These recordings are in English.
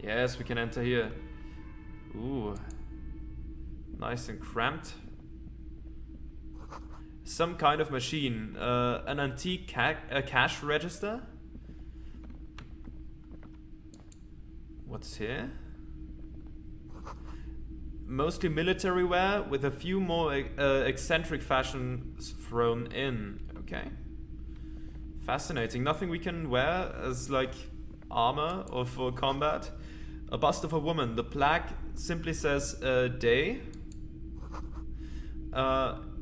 Yes, we can enter here. Ooh. Nice and cramped. Some kind of machine. An antique cash register? What's here? Mostly military wear with a few more eccentric fashions thrown in. Okay. Fascinating. Nothing we can wear as like armor or for combat. A bust of a woman. The plaque simply says day.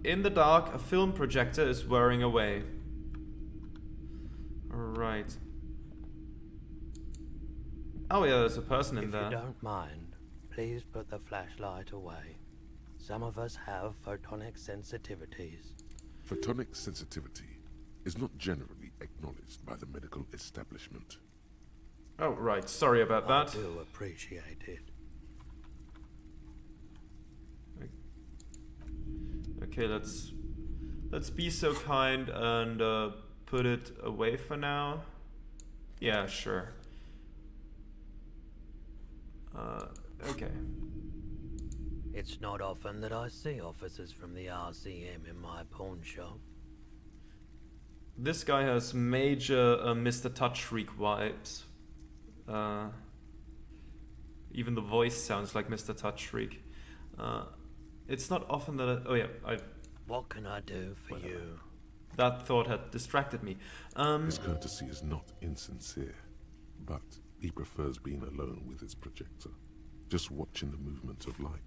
In the dark, a film projector is whirring away. Alright. Oh yeah, there's a person in there. If you don't mind, please put the flashlight away. Some of us have photonic sensitivities. Photonic sensitivity is not generally acknowledged by the medical establishment. Oh, right. Sorry about that. I do appreciate it. Okay, let's be so kind and put it away for now. Yeah, sure. Okay. It's not often that I see officers from the RCM in my pawn shop. This guy has major Mr. Touch Freak vibes. Even the voice sounds like Mr. Touch Freak. It's not often that What can I do for you? That thought had distracted me. His courtesy is not insincere, but he prefers being alone with his projector, just watching the movement of light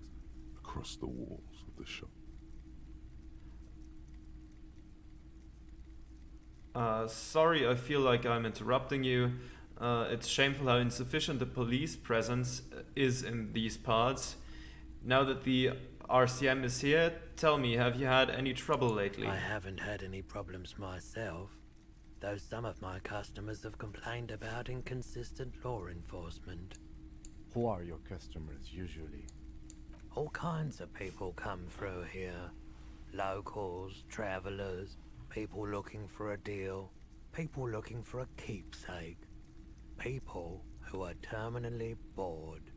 across the walls of the shop. Sorry, I feel like I'm interrupting you. It's shameful how insufficient the police presence is in these parts. Now that the RCM is here, tell me, have you had any trouble lately? I haven't had any problems myself, though some of my customers have complained about inconsistent law enforcement. Who are your customers usually? All kinds of people come through here. Locals, travelers, people looking for a deal, people looking for a keepsake, people who are terminally bored.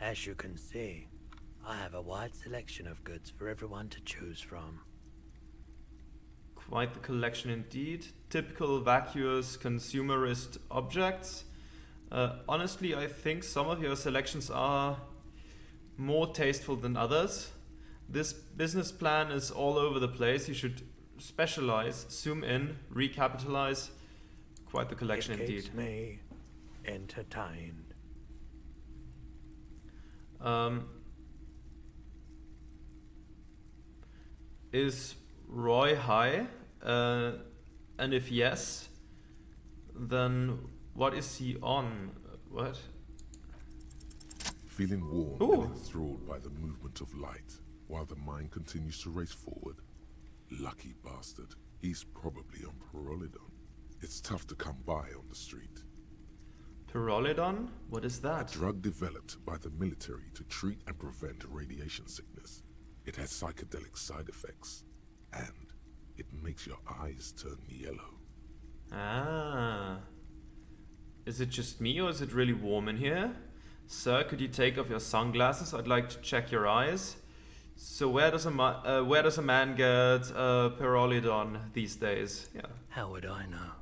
As you can see, I have a wide selection of goods for everyone to choose from. Quite the collection indeed. Typical vacuous consumerist objects. Honestly, I think some of your selections are more tasteful than others. This business plan is all over the place. You should specialize, zoom in, recapitalize. Quite the collection It indeed. keeps me entertained. Is Roy high? And if yes, then what is he on? What? Feeling warm Ooh. and enthralled by the movement of light, while the mind continues to race forward. Lucky bastard. He's probably on Pyrrolidon. It's tough to come by on the street. Pyrrolidon? What is that? A drug developed by the military to treat and prevent radiation sickness. It has psychedelic side effects, and it makes your eyes turn yellow. Ah. Is it just me or is it really warm in here? Sir, could you take off your sunglasses? I'd like to check your eyes. So where does a man get Pyrrolidon these days? Yeah. How would I know?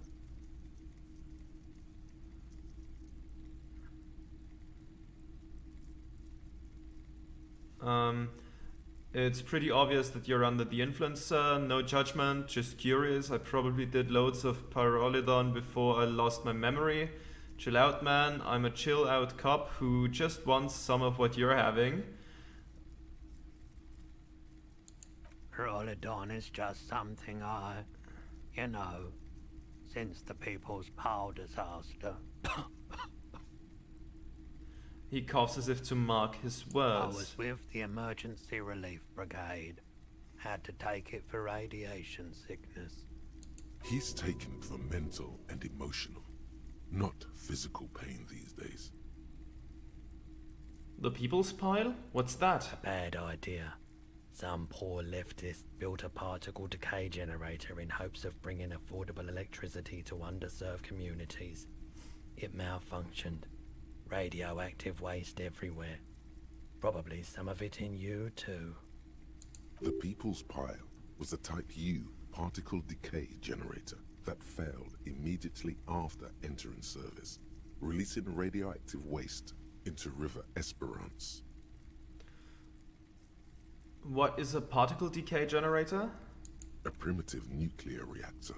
It's pretty obvious that you're under the influence, sir. No judgment, just curious. I probably did loads of Pyrrolidon before I lost my memory. Chill out, man. I'm a chill out cop who just wants some of what you're having. Pyrrolidon is just something since the People's Power disaster. He coughs as if to mark his I words. was with the Emergency Relief Brigade. Had to take it for radiation sickness. He's taken for mental and emotional, not physical pain these days. The People's Pile? What's that? A bad idea. Some poor leftist built a particle decay generator in hopes of bringing affordable electricity to underserved communities. It malfunctioned. Radioactive waste everywhere. Probably some of it in you too. The People's Pile was a Type U particle decay generator that failed immediately after entering service, releasing radioactive waste into River Esperance. What is a particle decay generator? A primitive nuclear reactor,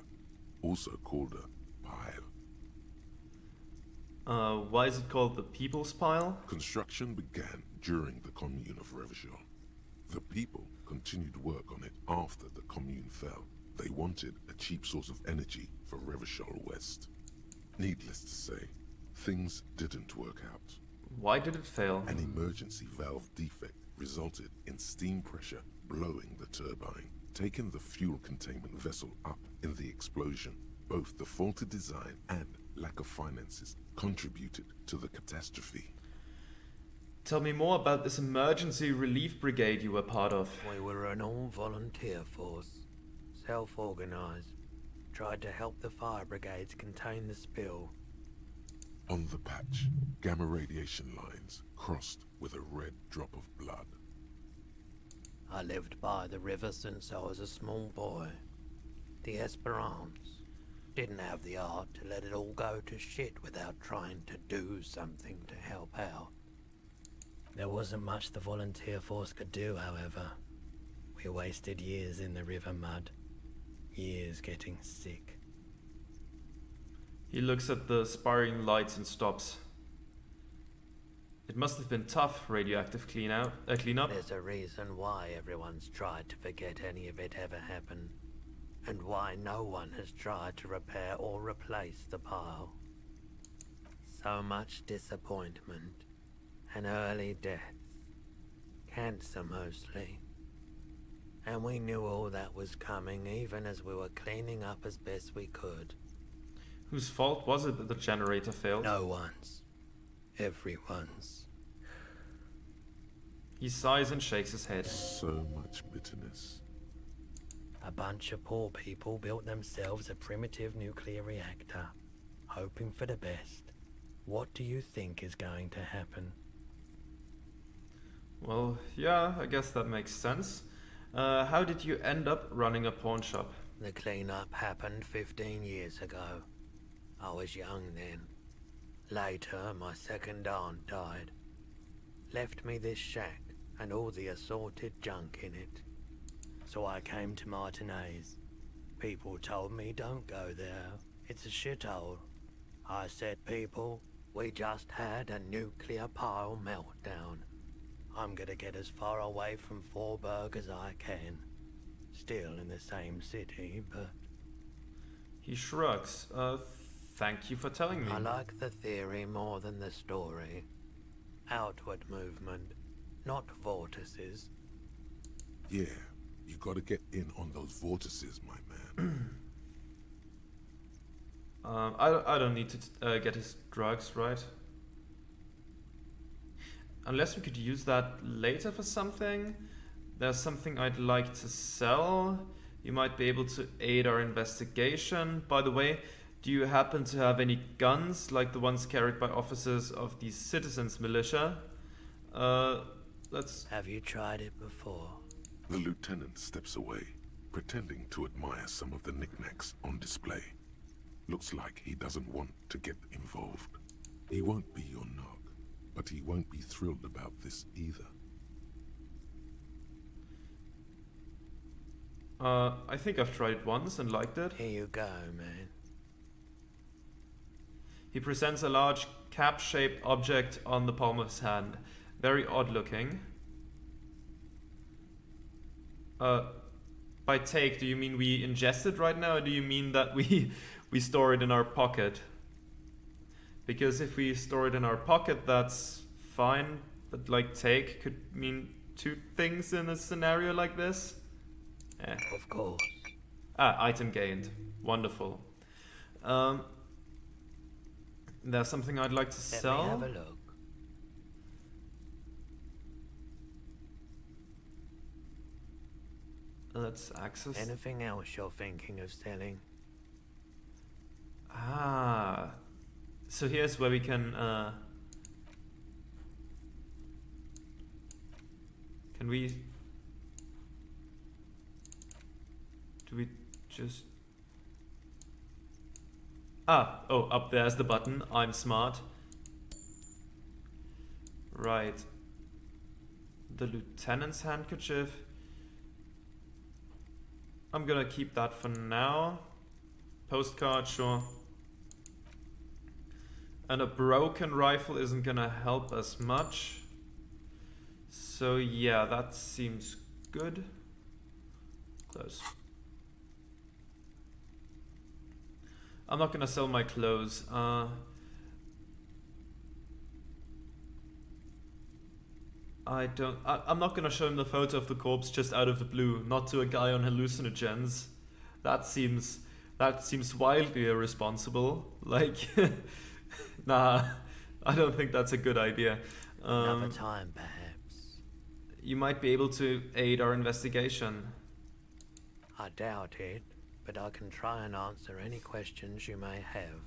also called a pile. Why is it called the People's Pile? Construction began during the Commune of Revachol. The people continued work on it after the Commune fell. They wanted a cheap source of energy for Revachol West. Needless to say, things didn't work out. Why did it fail? An emergency valve defect resulted in steam pressure blowing the turbine, taking the fuel containment vessel up in the explosion. Both the faulty design and lack of finances contributed to the catastrophe. Tell me more about this emergency relief brigade you were part of. We were an all-volunteer force, self-organized. Tried to help the fire brigades contain the spill. On the patch, gamma radiation lines crossed with a red drop of blood. I lived by the river since I was a small boy. The Esperance. Didn't have the art to let it all go to shit without trying to do something to help out. There wasn't much the volunteer force could do, however. We wasted years in the river mud. Years getting sick. He looks at the sparring lights and stops. It must have been tough, radioactive cleanup. There's a reason why everyone's tried to forget any of it ever happened. And why no one has tried to repair or replace the pile. So much disappointment. And early deaths. Cancer mostly. And we knew all that was coming even as we were cleaning up as best we could. Whose fault was it that the generator failed? No one's. Everyone's. He sighs and shakes his head. So much bitterness. A bunch of poor people built themselves a primitive nuclear reactor, hoping for the best. What do you think is going to happen? Well, yeah, I guess that makes sense. How did you end up running a pawn shop? The cleanup happened 15 years ago. I was young then. Later, my second aunt died. Left me this shack and all the assorted junk in it. So I came to Martinez. People told me don't go there. It's a shithole. I said, people, we just had a nuclear pile meltdown. I'm gonna get as far away from Forburg as I can. Still in the same city, but... He shrugs. Thank you for telling me. I like the theory more than the story. Outward movement, not vortices. Yeah, you gotta get in on those vortices, my man. I don't need to get his drugs, right? Unless we could use that later for something. There's something I'd like to sell. You might be able to aid our investigation. By the way, do you happen to have any guns like the ones carried by officers of the citizens' militia? Have you tried it before? The lieutenant steps away, pretending to admire some of the knickknacks on display. Looks like he doesn't want to get involved. He won't be your nog, but he won't be thrilled about this either. I think I've tried it once and liked it. Here you go, man. He presents a large cap-shaped object on the palm of his hand. Very odd looking. By take, do you mean we ingest it right now, or do you mean that we store it in our pocket? Because if we store it in our pocket, that's fine. But like take could mean two things in a scenario like this. Of course. Item gained. Wonderful. There's something I'd like to sell. Let me have a look. Let's access. Anything else you're thinking of selling? So here's where we can Can we... Do we just... Oh, up there's the button. I'm smart. Right. The lieutenant's handkerchief. I'm gonna keep that for now. Postcard, sure. And a broken rifle isn't gonna help us much. So yeah, that seems good. Close. I'm not gonna sell my clothes. I'm not gonna show him the photo of the corpse just out of the blue, not to a guy on hallucinogens. That seems wildly irresponsible. Like, nah, I don't think that's a good idea. Another time, perhaps. You might be able to aid our investigation. I doubt it, but I can try and answer any questions you may have.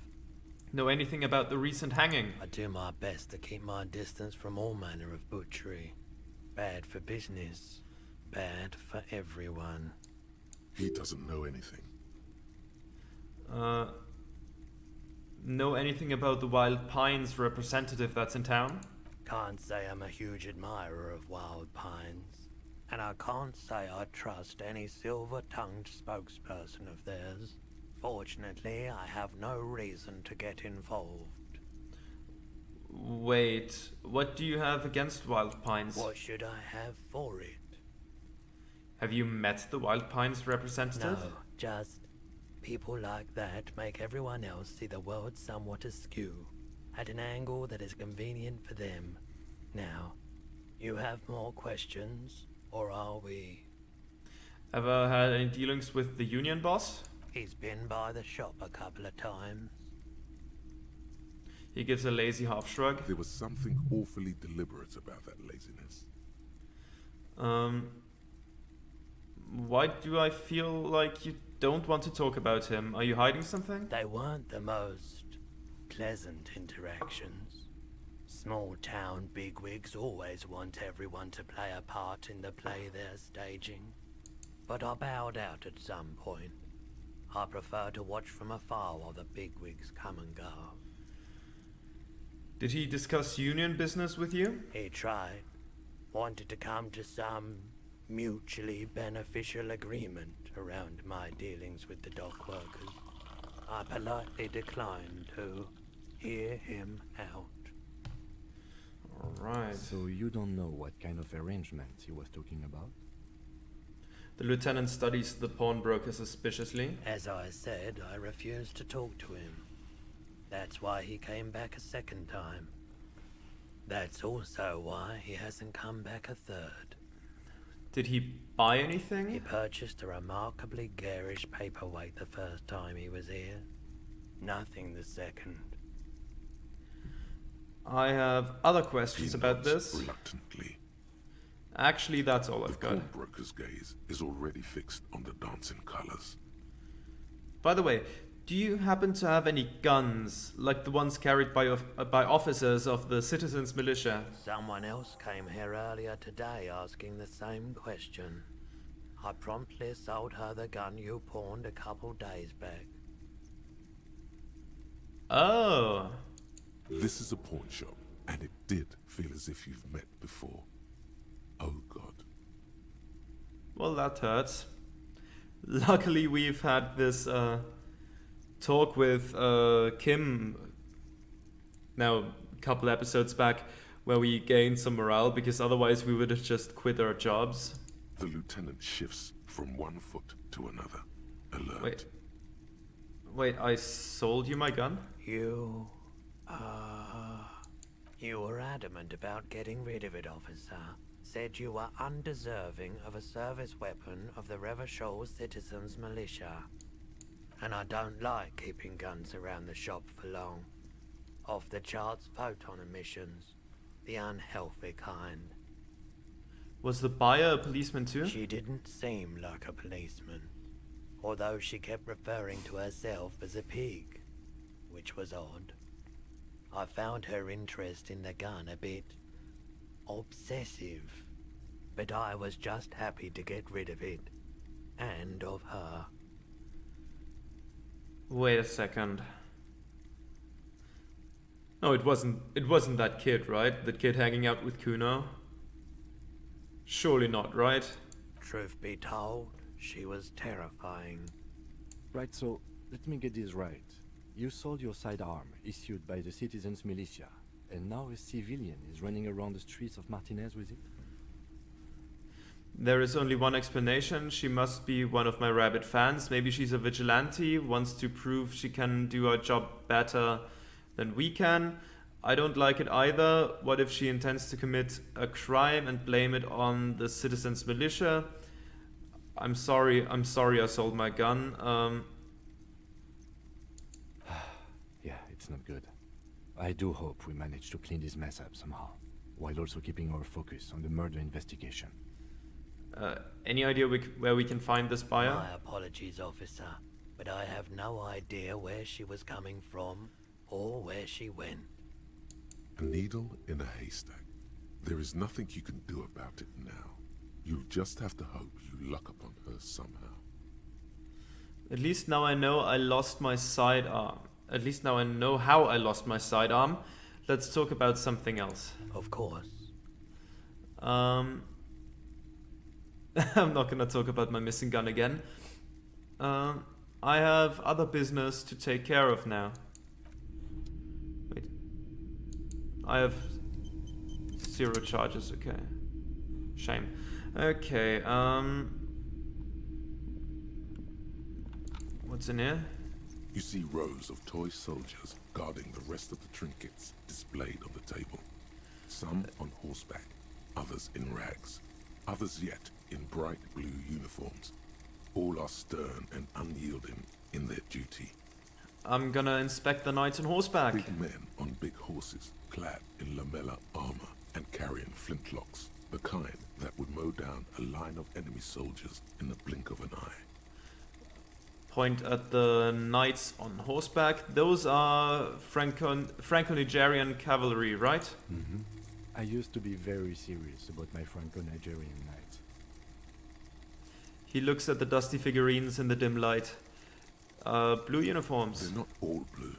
Know anything about the recent hanging? I do my best to keep my distance from all manner of butchery. Bad for business, bad for everyone. He doesn't know anything. Know anything about the Wild Pines representative that's in town? Can't say I'm a huge admirer of Wild Pines. And I can't say I trust any silver-tongued spokesperson of theirs. Fortunately, I have no reason to get involved. Wait, what do you have against Wild Pines? What should I have for it? Have you met the Wild Pines representative? No, just people like that make everyone else see the world somewhat askew, at an angle that is convenient for them. Now, you have more questions, or are we? Ever had any dealings with the union boss? He's been by the shop a couple of times. He gives a lazy half shrug. There was something awfully deliberate about that laziness. Why do I feel like you don't want to talk about him? Are you hiding something? They weren't the most pleasant interactions. Small town bigwigs always want everyone to play a part in the play they're staging. But I bowed out at some point. I prefer to watch from afar while the bigwigs come and go. Did he discuss union business with you? He tried. Wanted to come to some mutually beneficial agreement around my dealings with the dock workers. I politely declined to hear him out. Alright. So you don't know what kind of arrangements he was talking about? The lieutenant studies the pawnbroker suspiciously. As I said, I refused to talk to him. That's why he came back a second time. That's also why he hasn't come back a third. Did he buy He anything? purchased a remarkably garish paperweight the first time he was here. Nothing the second. I have other He questions about nods this. reluctantly. Actually, that's all The I've got. pawnbroker's gaze is already fixed on the dancing colors. By the way, do you happen to have any guns, like the ones carried by officers of the citizens' militia? Someone else came here earlier today asking the same question. I promptly sold her the gun you pawned a couple days back. Oh. This is a pawn shop, and it did feel as if you've met before. Oh God. Well, that hurts. Luckily, we've had this talk with Kim now a couple episodes back where we gained some morale, because otherwise we would have just quit our jobs. The lieutenant shifts from one foot to another, alert. Wait, I sold you my gun? You were adamant about getting rid of it, officer. Said you were undeserving of a service weapon of the Revachol Citizens Militia. And I don't like keeping guns around the shop for long. Off the charts photon emissions. The unhealthy kind. Was the buyer a policeman too? She didn't seem like a policeman. Although she kept referring to herself as a pig. Which was odd. I found her interest in the gun a bit obsessive. but I was just happy to get rid of it. And of her. Wait a second. No, it wasn't that kid, right? That kid hanging out with Kuno? Surely not, right? Truth be told, she was terrifying. Right, so let me get this right. You sold your sidearm, issued by the citizens' militia, and now a civilian is running around the streets of Martinez with it? There is only one explanation. She must be one of my rabid fans. Maybe she's a vigilante, wants to prove she can do our job better than we can. I don't like it either. What if she intends to commit a crime and blame it on the citizens' militia? I'm sorry I sold my gun. Yeah, it's not good. I do hope we manage to clean this mess up somehow, while also keeping our focus on the murder investigation. Any idea where we can find this buyer? My apologies, officer, but I have no idea where she was coming from or where she went. A needle in a haystack. There is nothing you can do about it now. You'll just have to hope you luck upon her somehow. At least now I know I lost my sidearm. At least now I know how I lost my sidearm. Let's talk about something else. Of course. I'm not gonna talk about my missing gun again. I have other business to take care of now. Wait. I have 0 charges, okay. Shame. Okay, what's in here? You see rows of toy soldiers guarding the rest of the trinkets displayed on the table. Some on horseback, others in rags, others yet in bright blue uniforms. All are stern and unyielding in their duty. I'm gonna inspect the knights on horseback. Big men on big horses, clad in lamella armor and carrying flintlocks, the kind that would mow down a line of enemy soldiers in the blink of an eye. Point at the knights on horseback. Those are Franco-Nigerian cavalry, right? Mm-hmm. I used to be very serious about my Franco-Nigerian knights. He looks at the dusty figurines in the dim light. Blue uniforms. They're not all blue.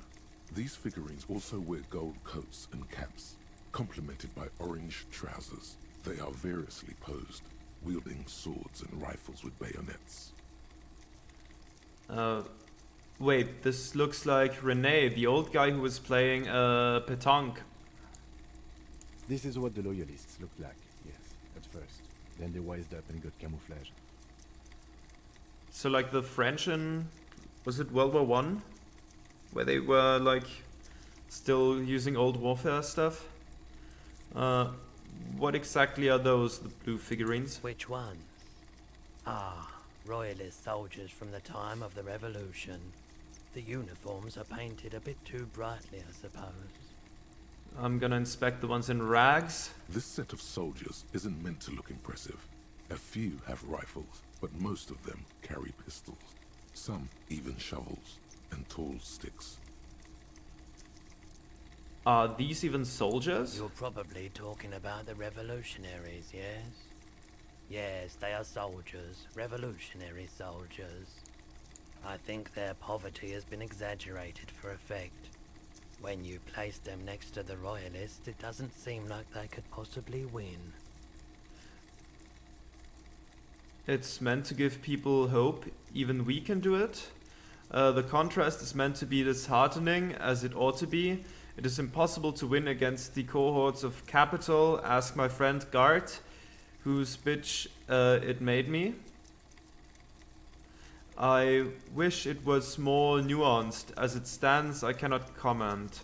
These figurines also wear gold coats and caps, complemented by orange trousers. They are variously posed, wielding swords and rifles with bayonets. Wait, this looks like René, the old guy who was playing pétanque. This is what the loyalists looked like, yes, at first. Then they wised up and got camouflage. So like the French in, was it World War One, where they were like still using old warfare stuff? What exactly are those, the blue figurines? Which one? Ah, royalist soldiers from the time of the Revolution. The uniforms are painted a bit too brightly, I suppose. I'm gonna inspect the ones in rags. This set of soldiers isn't meant to look impressive. A few have rifles, but most of them carry pistols. Some even shovels and tall sticks. Are these even soldiers? You're probably talking about the revolutionaries, yes? Yes, they are soldiers. Revolutionary soldiers. I think their poverty has been exaggerated for effect. When you place them next to the royalists, it doesn't seem like they could possibly win. It's meant to give people hope. Even we can do it. The contrast is meant to be disheartening, as it ought to be. It is impossible to win against the cohorts of capital. Ask my friend Gart, whose bitch it made me. I wish it was more nuanced. As it stands, I cannot comment.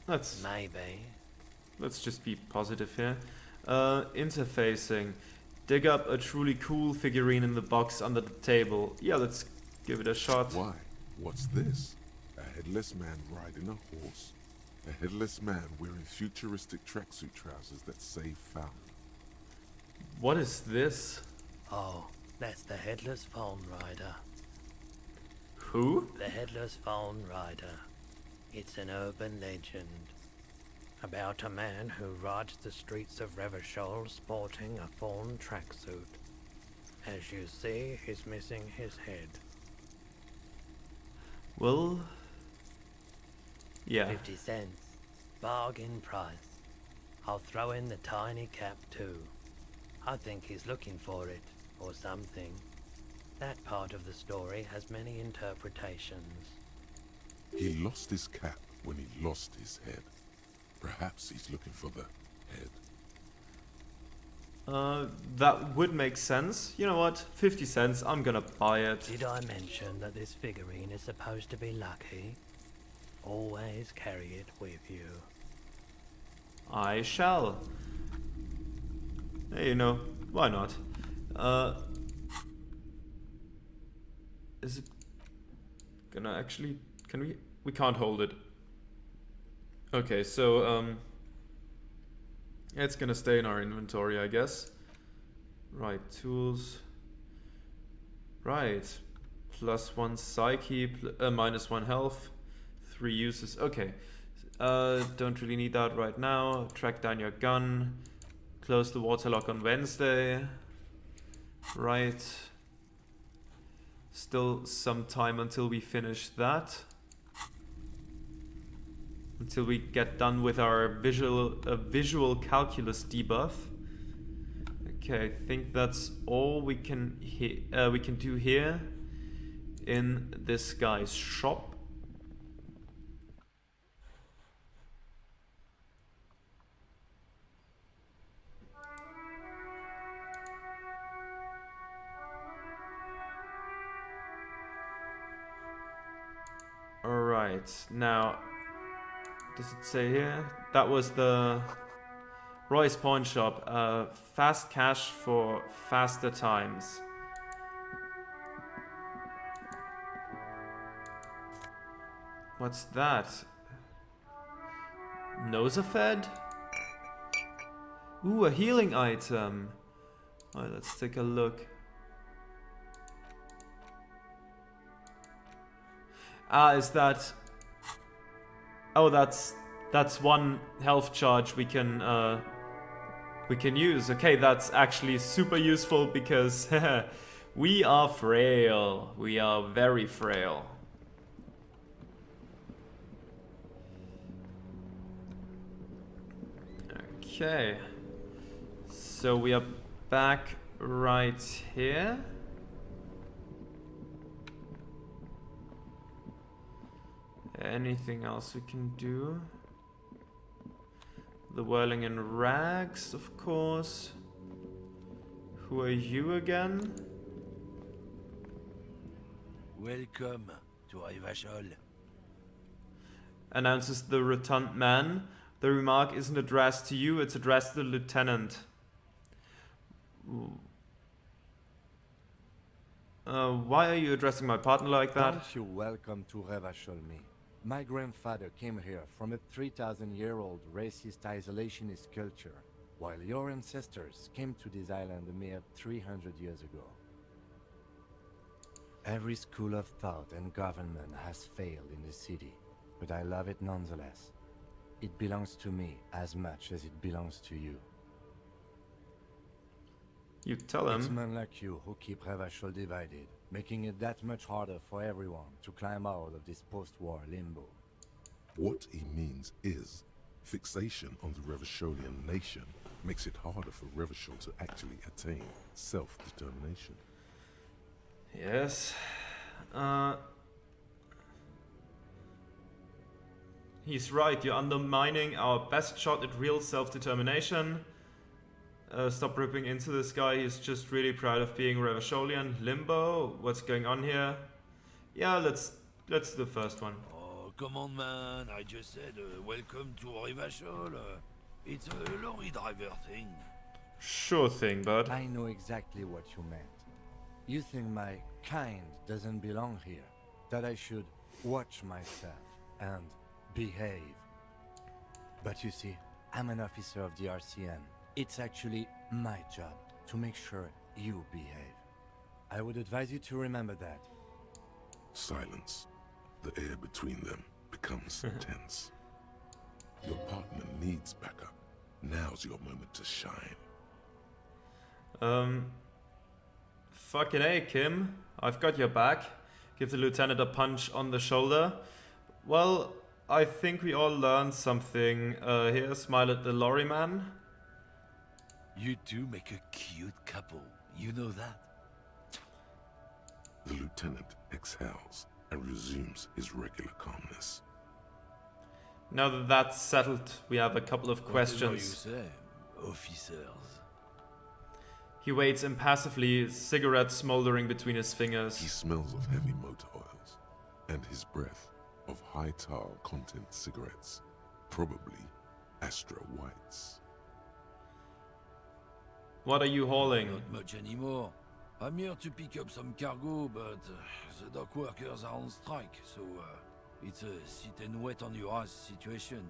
Let's just be positive here. Interfacing. Dig up a truly cool figurine in the box under the table. Yeah, let's give it a shot. Why? What's this? A headless man riding a horse. A headless man wearing futuristic tracksuit trousers that say found. What is this? Oh, that's the Headless Phone Rider. Who? The Headless Phone Rider. It's an urban legend. About a man who rides the streets of Revachol sporting a fawn tracksuit. As you see, he's missing his head. Well, yeah. 50 cents. Bargain price. I'll throw in the tiny cap too. I think he's looking for it, or something. That part of the story has many interpretations. He lost his cap when he lost his head. Perhaps he's looking for the head. That would make sense. You know what? 50 cents, I'm gonna buy it. Did I mention that this figurine is supposed to be lucky? Always carry it with you. I shall. Hey, you know, why not? Is it gonna actually... Can we... We can't hold it. Okay, so, it's gonna stay in our inventory, I guess. Right, tools. Right. +1 psyche, -1 health. 3 uses. Okay. Don't really need that right now. Track down your gun. Close the waterlock on Wednesday. Right. Still some time until we finish that. Until we get done with our visual calculus debuff. Okay, I think that's all we can do here in this guy's shop. Alright, now, does it say here? That was the Roy's Pawn Shop. Fast cash for faster times. What's that? Nosafed? Ooh, a healing item. Alright, let's take a look. Ah, is that... Oh, that's 1 health charge we can use. Okay, that's actually super useful because we are frail. We are very frail. Okay. So we are back right here. Anything else we can do? The whirling in rags, of course. Who are you again? Welcome to Revachol. Announces the rotund man. The remark isn't addressed to you, it's addressed to the lieutenant. Why are you addressing my partner like that? Don't you welcome to Revachol me. My grandfather came here from a 3,000-year-old racist isolationist culture, while your ancestors came to this island a mere 300 years ago. Every school of thought and government has failed in the city, but I love it nonetheless. It belongs to me as much as it belongs to you. You tell It's him. men like you who keep Revachol divided, making it that much harder for everyone to climb out of this post-war limbo. What he means is, fixation on the Revacholian nation makes it harder for Revachol to actually attain self-determination. Yes. He's right, you're undermining our best shot at real self-determination. Stop ripping into this guy, he's just really proud of being Revacholian. Limbo, what's going on here? Yeah, let's do the first one. Oh, come on, man. I just said welcome to Revachol. It's a lorry driver thing. Sure thing, bud. I know exactly what you meant. You think my kind doesn't belong here, that I should watch myself and behave. But you see, I'm an officer of the RCN. It's actually my job to make sure you behave. I would advise you to remember that. Silence. The air between them becomes tense. Your partner needs backup. Now's your moment to shine. Fucking A, Kim. I've got your back. Give the lieutenant a punch on the shoulder. Well, I think we all learned something. Here, smile at the lorryman. You two make a cute couple. You know that? The lieutenant exhales and resumes his regular calmness. Now that that's settled, we have a couple of questions. Whatever you say, officers. He waits impassively, cigarette smoldering between his He fingers. smells of heavy motor oils and his breath of high tar content cigarettes, probably Astra Whites. What are you hauling? Not much anymore. I'm here to pick up some cargo, but the dock workers are on strike, so it's a sit and wait on your ass situation.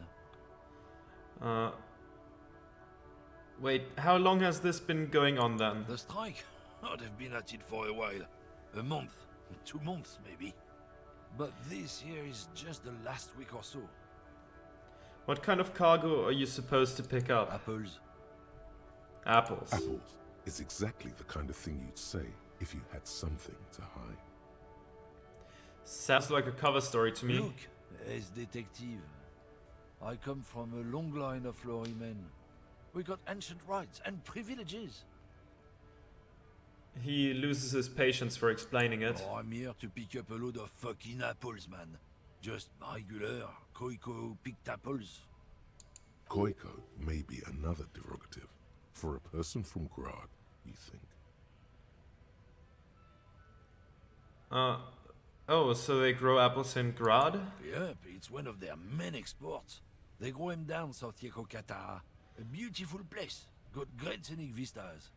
Wait, how long has this been going on then? The strike? Oh, they've been at it for a while. A month, 2 months maybe. But this here is just the last week or so. What kind of cargo are you supposed to pick up? Apples. Apples. Apples is exactly the kind of thing you'd say if you had something to hide. Sounds like a cover story to me. Look, as detective, I come from a long line of lorrymen. We got ancient rights and privileges. He loses his patience for explaining it. Oh, I'm here to pick up a load of fucking apples, man. Just regular Koiko picked apples. Koiko may be another derogative for a person from Grad, you think. Oh, so they grow apples in Grad? Yep, it's one of their main exports. They grow them down South Yekokata. A beautiful place. Got great scenic vistas.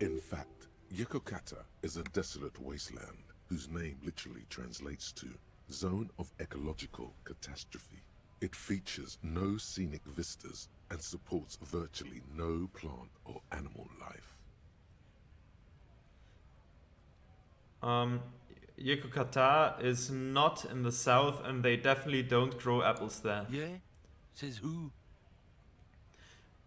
In fact, Yekokata is a desolate wasteland whose name literally translates to Zone of Ecological Catastrophe. It features no scenic vistas and supports virtually no plant or animal life. Yekokata is not in the south and they definitely don't grow apples there. Yeah? Says who?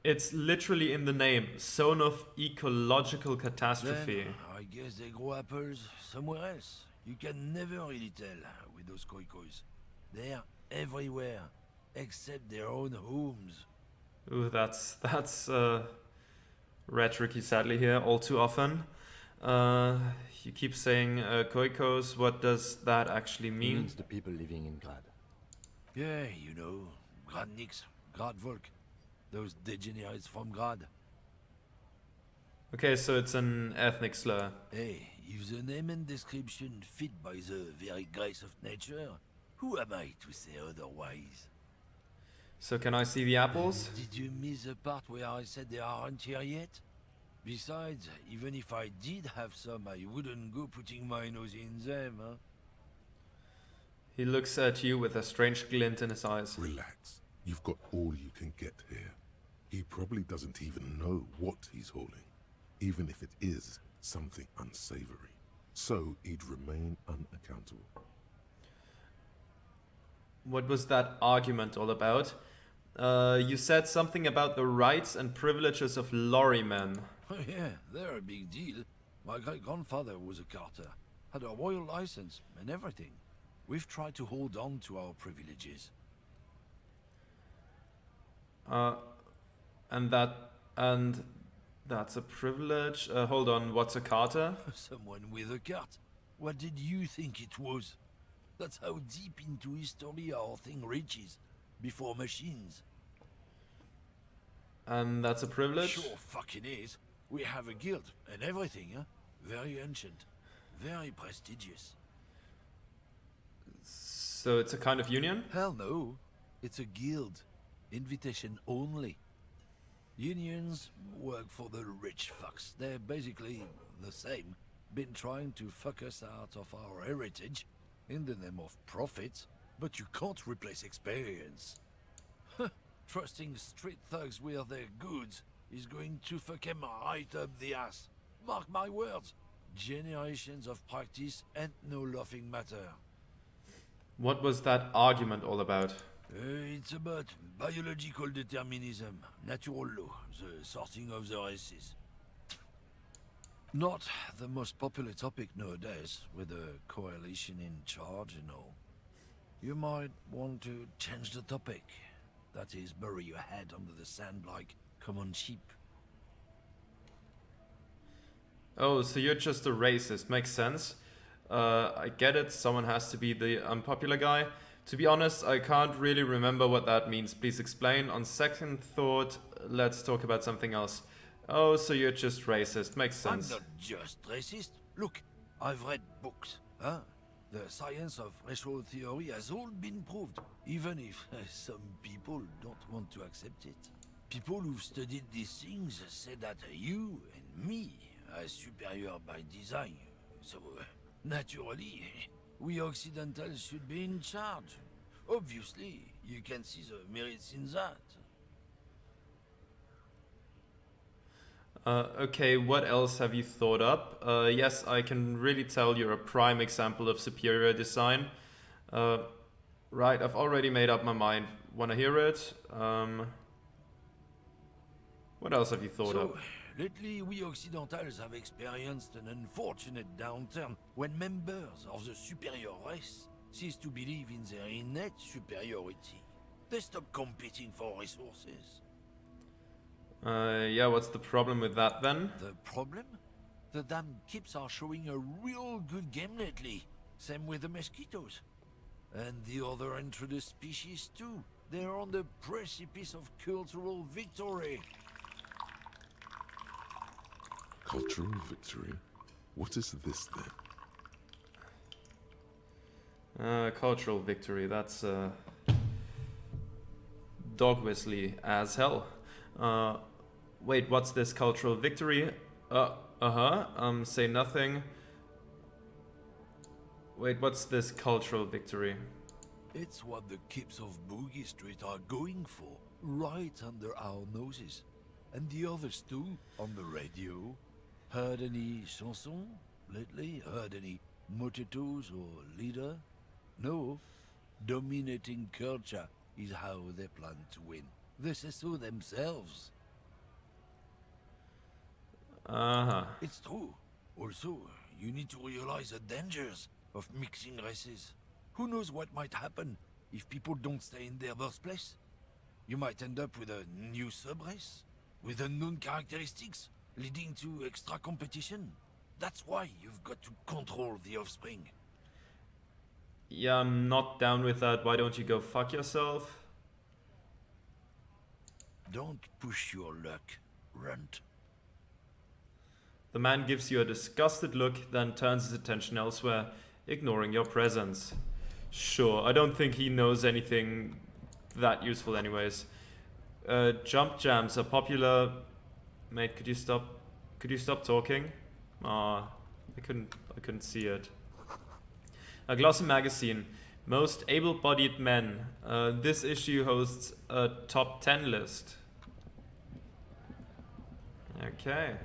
It's literally in the name, Zone of Ecological Catastrophe. Then, I guess they grow apples somewhere else. You can never really tell with those koikos. They're everywhere, except their own homes. Ooh, that's rhetoric sadly here all too often. You keep saying koikos, what does that actually It mean? means the people living in Grad. Yeah, you know, Gradniks, Gradvolk. Those degenerates from Grad. Okay, so it's an ethnic slur. Hey, if the name and description fit by the very grace of nature, who am I to say otherwise? So can I see the apples? Did you miss the part where I said they aren't here yet? Besides, even if I did have some, I wouldn't go putting my nose in them, huh? He looks at you with a strange glint in his eyes. Relax. You've got all you can get here. He probably doesn't even know what he's hauling, even if it is something unsavory. So he'd remain unaccountable. What was that argument all about? You said something about the rights and privileges of lorrymen. Oh yeah, they're a big deal. My great-grandfather was a carter, had a royal license and everything. We've tried to hold on to our privileges. And that's a privilege. Hold on, what's a carter? Someone with a cart. What did you think it was? That's how deep into history our thing reaches. Before machines. And that's a privilege? Sure fucking is. We have a guild and everything, huh? Very ancient. Very prestigious. So it's a kind of union? Hell no. It's a guild. Invitation only. Unions work for the rich fucks. They're basically the same. Been trying to fuck us out of our heritage in the name of profit, but you can't replace experience. Trusting street thugs with their goods is going to fuck them right up the ass. Mark my words. Generations of practice and no laughing matter. What was that argument all about? It's about biological determinism, natural law, the sorting of the races. Not the most popular topic nowadays, with the coalition in charge and all. You might want to change the topic. That is, bury your head under the sand like common sheep. Oh, so you're just a racist. Makes sense. I get it. Someone has to be the unpopular guy. To be honest, I can't really remember what that means. Please explain. On second thought, let's talk about something else. Oh, so you're just racist. Makes sense. I'm not just racist. Look, I've read books. Huh? The science of racial theory has all been proved, even if some people don't want to accept it. People who've studied these things say that you and me are superior by design. So, naturally, we Occidentals should be in charge. Obviously, you can see the merits in that. Okay, what else have you thought up? Yes, I can really tell you're a prime example of superior design. Right, I've already made up my mind. Wanna hear it? What else have you thought up? Lately, we Occidentals have experienced an unfortunate downturn when members of the superior race cease to believe in their innate superiority. They stop competing for resources. Yeah, what's the problem with that then? The problem? The damn Kips are showing a real good game lately. Same with the mosquitoes. And the other introduced species too. They're on the precipice of cultural victory. Cultural victory? What is this then? Cultural victory, that's dog whistly as hell. Wait, what's this cultural victory? Say nothing. Wait, what's this cultural victory? It's what the Kips of Boogie Street are going for, right under our noses. And the others too, on the radio. Heard any chansons lately? Heard any motetos or leader? No. Dominating culture is how they plan to win. They say so themselves. It's true. Also, you need to realize the dangers of mixing races. Who knows what might happen if people don't stay in their birthplace? You might end up with a new sub-race, with unknown characteristics, leading to extra competition. That's why you've got to control the offspring. Yeah, I'm not down with that. Why don't you go fuck yourself? Don't push your luck, runt. The man gives you a disgusted look, then turns his attention elsewhere, ignoring your presence. Sure, I don't think he knows anything that useful anyways. Jump jams are popular. Mate, could you stop talking? I couldn't see it. A glossy magazine. Most able-bodied men. This issue hosts a top 10 list. Okay.